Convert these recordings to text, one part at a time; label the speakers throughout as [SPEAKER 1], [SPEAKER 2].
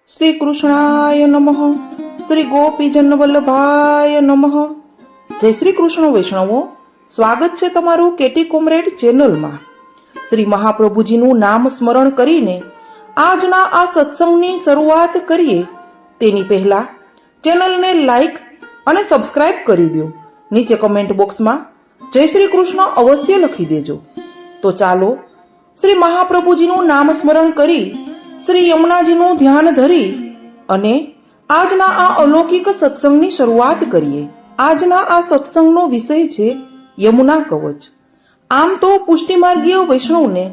[SPEAKER 1] શ્રી કૃષ્ણાય નમઃ. શ્રી ગોપીજન વલ્લભાય નમઃ. જય શ્રી કૃષ્ણ વૈષ્ણવો, સ્વાગત છે તમારું કેટી કોમરેડ ચેનલમાં. શ્રી મહાપ્રભુજીનું નામ સ્મરણ કરીને આજના આ સત્સંગની શરૂઆત કરીએ તેની પહેલા ચેનલને લાઈક અને સબસ્ક્રાઇબ કરી દો. નીચે કમેન્ટ બોક્સમાં જય શ્રી કૃષ્ણ અવશ્ય લખી દેજો. તો ચાલો શ્રી મહાપ્રભુજીનું નામ સ્મરણ કરી શ્રી યમુનાજીનું ધ્યાન ધરી અને આજના આ અલૌકિક સત્સંગની શરૂઆત કરીએ. આજના આ સત્સંગનો વિષય છે યમુના કવચ. આમ તો પુષ્ટિમાર્ગીય વૈષ્ણવને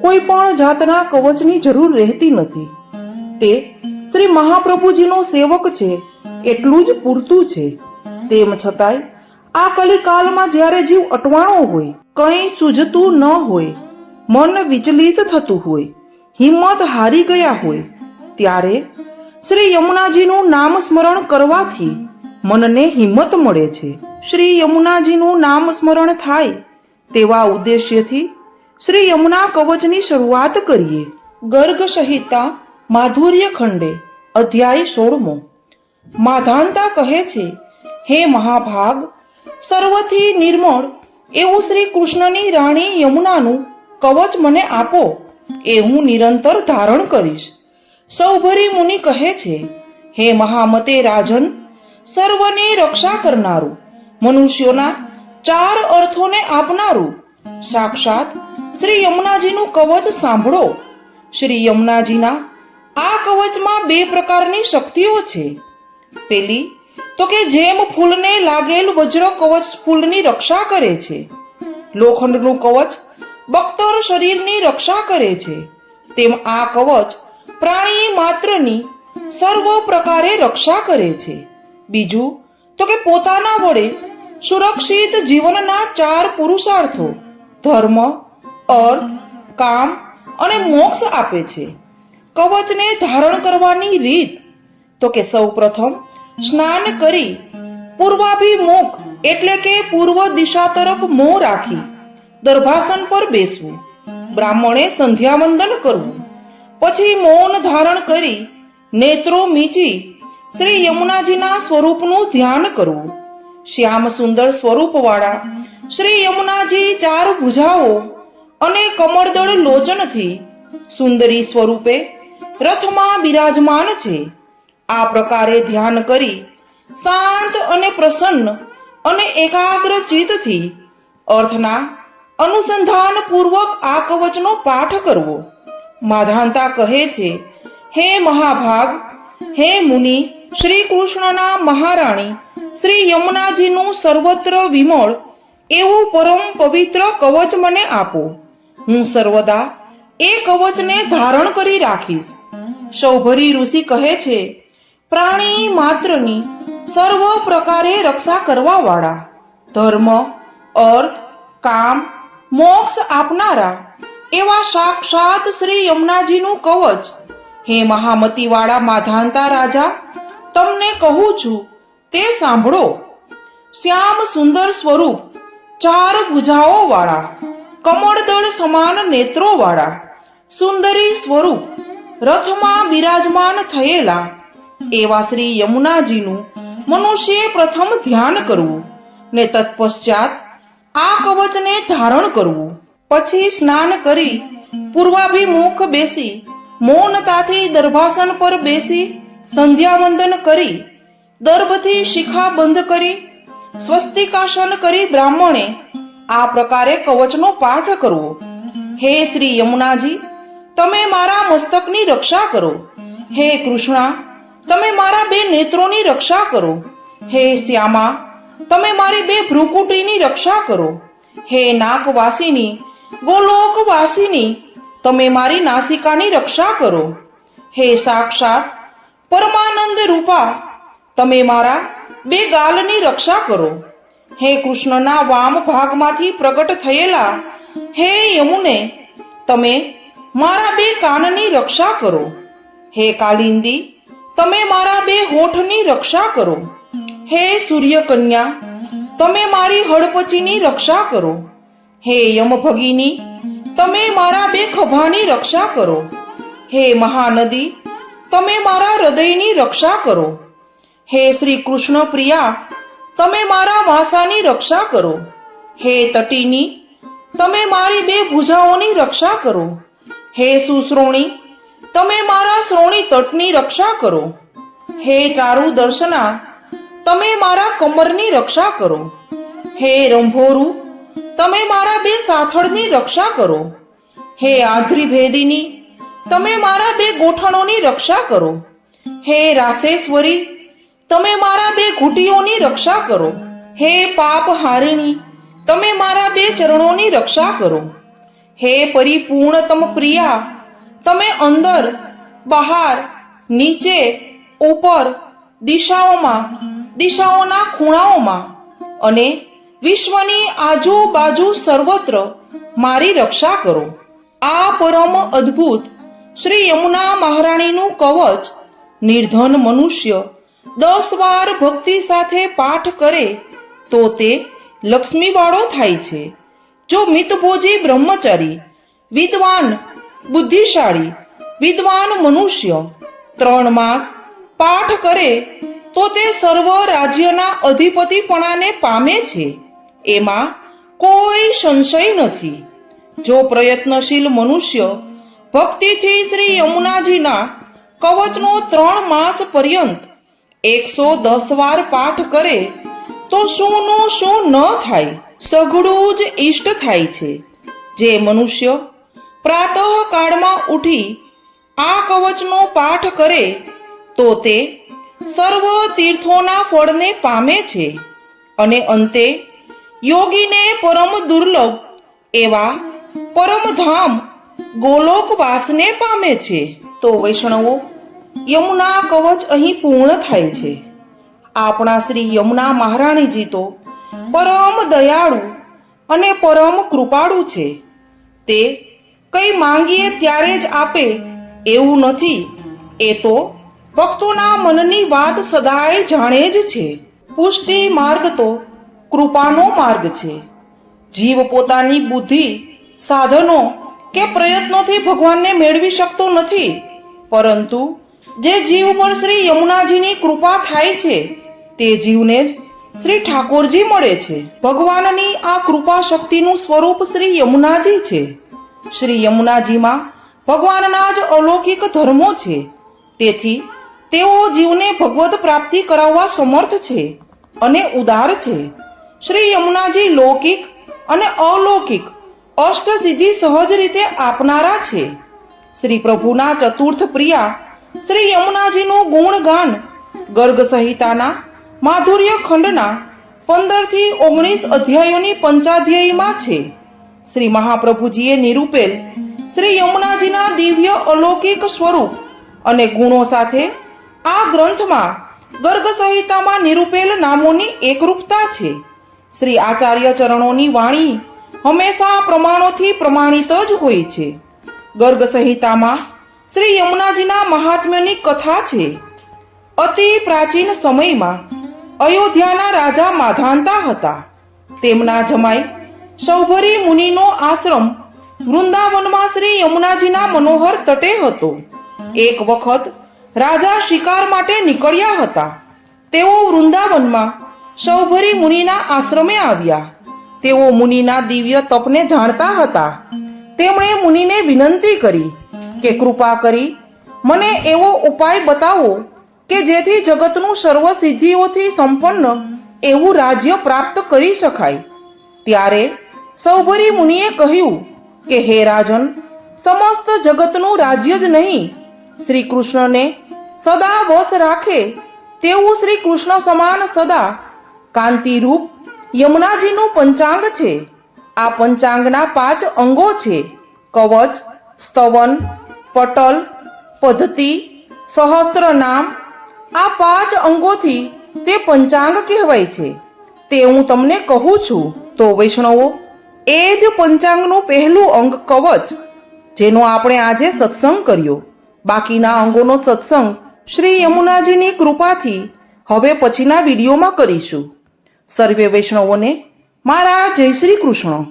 [SPEAKER 1] કોઈ પણ જાતના કવચની જરૂર રહેતી નથી. તે શ્રી મહાપ્રભુજીનો સેવક છે એટલું જ પૂરતું છે. તેમ છતાંય આ કલિકાલમાં જ્યારે જીવ અટવાણો હોય, કંઈ સૂઝતું ન હોય, મન વિચલિત થતું હોય, હિંમત હારી ગયા હોય, ત્યારે શ્રી યમુનાજીનું નામ સ્મરણ કરવાથી મનને હિંમત મળે છે. શ્રી યમુનાજીનું નામ સ્મરણ થાય તેવા ઉદ્દેશ્યથી શ્રી યમુના કવચની શરૂઆત કરીએ. ગર્ગ સંહિતા માધુર્ય ખંડે અધ્યાય 16. માધાંતા કહે છે, હે મહાભાગ, સર્વથી નિર્મળ એવું શ્રી કૃષ્ણની રાણી યમુનાનું કવચ મને આપો, એ હું નિરંતર ધારણ કરીશ. સૌભરી મુનિ કહે છે, હે મહામતે રાજન, સર્વની રક્ષા કરનારું, મનુષ્યોના 4 અર્થોને આપનારું સાક્ષાત શ્રી યમુનાજીનું કવચ સાંભળો. શ્રી યમુનાજીના આ કવચમાં 2 પ્રકારની શક્તિઓ છે. પેલી તો કે જેમ ફૂલને લાગેલ વજ્ર કવચ ફૂલની રક્ષા કરે છે, લોખંડનું કવચ બખ્તર શરીરની રક્ષા કરે છે, તેમ આ કવચ પ્રાણી માત્રની સર્વ પ્રકારે રક્ષા કરે છે. બીજું તો કે પોતાના વડે સુરક્ષિત જીવનના 4 પુરુષાર્થો ધર્મ, અર્થ, કામ અને મોક્ષ આપે છે. કવચને ધારણ કરવાની રીત તો કે સૌ પ્રથમ સ્નાન કરી પૂર્વાભિમુખ એટલે કે પૂર્વ દિશા તરફ મોં રાખી દર્ભાસન પર બેસવું. બ્રાહ્મણે સંધ્યાવંદન કરવું. પછી મૌન ધારણ કરી નેત્રો મીચી શ્રી યમુનાજીના સ્વરૂપનું ધ્યાન કરવું. શ્યામ સુંદર સ્વરૂપવાળા શ્રી યમુનાજી 4 ભુજાઓ અને કમળદળ લોચનથી સુંદરી સ્વરૂપે રથમાં બિરાજમાન છે. આ પ્રકારે ધ્યાન કરી શાંત અને પ્રસન્ન અને એકાગ્ર ચિત્તથી અર્થના અનુસંધાન પૂર્વક આ કવચનો પાઠ કરવો. માધાંતા કહે છે, હે મહાભાગ, હે મુનિ, શ્રી કૃષ્ણના મહારાણી શ્રી યમુનાજીનું સર્વત્ર વિમળ એવું પરમ પવિત્ર કવચ મને આપો. હું સર્વદા એ કવચને ધારણ કરી રાખીશ. સૌભરી ઋષિ કહે છે, પ્રાણી માત્રની સર્વ પ્રકારે રક્ષા કરવા વાળા, ધર્મ, અર્થ, કામ, મોક્ષ આપનારા એવા સાક્ષાત શ્રી યમુનાજીનું કવચ, હે મહામતી વાળા માધાંતા રાજા, તમને કહું છું તે સાંભળો. શ્યામ સુંદર સ્વરૂપ 4 ભુજાઓ વાળા, કમળદળ સમાન નેત્રો વાળા, સુંદરી સ્વરૂપ રથમાં બિરાજમાન થયેલા એવા શ્રી યમુનાજીનું મનુષ્યે પ્રથમ ધ્યાન કરવું ને તત્પશ્ચાત આ કવચને ધારણ કરવું. પછી સ્નાન કરી પૂર્વાભિમુખ બેસી મૌનતાથી દર્ભાસન પર બેસી સંધ્યાવંદન કરી દર્ભથી શિખા બંધ કરી સ્વસ્તિકાસન કરી બ્રાહ્મણે આ પ્રકારે કવચનો પાઠ કરવો. હે શ્રી યમુનાજી, તમે મારા મસ્તકની રક્ષા કરો. હે કૃષ્ણા, તમે મારા 2 નેત્રોની રક્ષા કરો. હે શ્યામા, તમે મારી 2 ભ્રુકુટીની રક્ષા કરો. હે નાકવાસીની, ગોલોકવાસીની, તમે મારી નાસિકાની રક્ષા કરો. હે સાક્ષાત પરમાનંદ રૂપા, તમે મારા 2 ગાલની રક્ષા કરો. હે કૃષ્ણના વામ ભાગમાંથી પ્રગટ થયેલા હે યમુને, તમે મારા 2 કાનની રક્ષા કરો. હે કાલિંદી, તમે મારા 2 હોઠની રક્ષા કરો. હે સૂર્યકન્યા, તમે મારી હડપચીની રક્ષા કરો. હે યમભગિની, તમે મારા 2 ખભાની રક્ષા કરો. હે મહાનદી, તમે મારા હૃદયની રક્ષા કરો. હે શ્રી કૃષ્ણ પ્રિયા, તમે મારા માસાની રક્ષા કરો. હે તટીની, તમે મારી બે ભુજાઓની રક્ષા કરો. હે સુશ્રોણી, તમે મારા શ્રોણી તટની રક્ષા કરો. હે ચારુ દર્શના, તમે મારા કમરની રક્ષા કરો. હે રંભોરુ, તમે મારા બે સાથળની રક્ષા કરો. હે આધ્રી ભેદિની, તમે મારા બે ગોઠણોની રક્ષા કરો. હે રાસેશ્વરી, તમે મારા બે ઘૂંટીઓની રક્ષા કરો. હે પાપ હારિણી, તમે મારા બે ચરણોની રક્ષા કરો. હે પરિપૂર્ણતમ પ્રિયા, તમે અંદર, બહાર, નીચે, ઉપર, દિશાઓના ખૂણાઓમાં અને વિશ્વની આજુબાજુ સર્વત્ર મારી રક્ષા કરો. આ પરમ અદ્ભુત શ્રી યમુના મહારાણીનું કવચ નિર્ધન મનુષ્ય 10 વાર ભક્તિ સાથે પાઠ કરે તો તે લક્ષ્મીવાળો થાય છે. જો મિતભોજી બ્રહ્મચારી, વિદ્વાન, બુદ્ધિશાળી, વિદ્વાન મનુષ્ય 3 માસ પાઠ કરે તો તે સર્વ રાજ્યના અધિપતિપણાને પામે છે. એમાં કોઈ સંશય નથી. જો પ્રયત્નશીલ મનુષ્ય ભક્તિથી શ્રી યમુનાજીના કવચનો 3 માસ પર્યંત 110 વાર પાઠ કરે તો શુંનું શું ન થાય, સઘળું જ ઈષ્ટ થાય છે. જે મનુષ્ય પ્રાતઃ કાળમાં ઉઠી આ કવચનો પાઠ કરે તો તે સર્વ તીર્થોના ફળને પામે છે અને અંતે યોગીને પરમ દુર્લભ એવા પરમધામ ગોલોકવાસને પામે છે. તો વૈષ્ણવો, યમુના કવચ અહીં પૂર્ણ થાય છે. આપણા શ્રી યમુના મહારાણીજી તો પરમ દયાળુ અને પરમ કૃપાળુ છે. તે કંઈ માંગીએ ત્યારે જ આપે એવું નથી. એ તો ભક્તોના મનની વાત સદાય જાણે જ છે. પુષ્ટિ માર્ગ તો કૃપાનો માર્ગ છે. જીવ પોતાની બુદ્ધિ, સાધનો કે પ્રયત્નોથી ભગવાનને મેળવી શકતો નથી, પરંતુ જે જીવ પર શ્રી યમુનાજીની કૃપા થાય છે તે જીવને જ શ્રી ઠાકોરજી મળે છે. ભગવાનની આ કૃપા શક્તિનું સ્વરૂપ શ્રી યમુનાજી છે. શ્રી યમુનાજીમાં ભગવાનના જ અલૌકિક ધર્મો છે. તેથી તેઓ જીવને ભગવદ પ્રાપ્તિ કરાવવા સમર્થ છે અને ઉદાર છે. શ્રી યમુનાજી લૌકિક અને અલૌકિક અષ્ટસિદ્ધિ સહજ રીતે આપનારા છે. શ્રી પ્રભુના ચતુર્થ પ્રિયા શ્રી યમુનાજીનું ગુણગાન ગર્ગ સંહિતાના માધુર્ય ખંડના 15 થી 19 અધ્યાયોની પંચાધ્યાયીમાં છે. શ્રી મહાપ્રભુજીએ નિરૂપેલ શ્રી યમુનાજીના દિવ્ય અલૌકિક સ્વરૂપ અને ગુણો સાથે આ ગ્રંથમાં ગર્ગ સંહિતામાં નિરૂપેલ નામોની એકરૂપતા છે. શ્રી આચાર્ય ચરણોની વાણી હંમેશા પ્રમાણોથી પ્રમાણિત જ હોય છે. ગર્ગ સંહિતામાં શ્રી યમુનાજીના મહાત્મ્યની કથા છે. અતિ પ્રાચીન સમયમાં અયોધ્યાના રાજા માધાંતા હતા. તેમના જમાઈ સૌભરી મુનિનો આશ્રમ વૃંદાવનમાં શ્રી યમુનાજીના મનોહર તટે હતો. એક વખત રાજા શિકાર માટે નીકળ્યા હતા. તેઓ વૃંદાવનમાં સૌભરી મુનિના આશ્રમે આવ્યા. તેઓ મુનિના દિવ્ય તપને જાણતા હતા. તેમણે મુનિને વિનંતી કરી કે કૃપા કરી મને એવો ઉપાય બતાવો કે જેથી જગતનું સર્વ સિદ્ધિઓથી સંપન્ન એવું રાજ્ય પ્રાપ્ત કરી શકાય. ત્યારે સૌભરી મુનિએ કહ્યું કે હે રાજન, સમસ્ત જગતનું રાજ્ય જ નહીં, શ્રી કૃષ્ણને સદા વશ રાખે તેવું શ્રી કૃષ્ણ સમાન સદા કાંતિરૂપ યમુનાજીનું પંચાંગ છે. આ પંચાંગના 5 અંગો છે: કવચ, સ્તવન, પટલ, પદ્ધતિ, સહસ્ત્ર નામ. આ 5 અંગોથી તે પંચાંગ કહેવાય છે. તે હું તમને કહું છું. તો વૈષ્ણવો, એ જ પંચાંગનું પહેલું અંગ કવચ, જેનો આપણે આજે સત્સંગ કર્યો. બાકીના અંગોનો સત્સંગ શ્રી યમુનાજીની કૃપાથી હવે પછીના વિડીયોમાં કરીશું. સર્વે વૈષ્ણવોને મારા જય શ્રી કૃષ્ણ.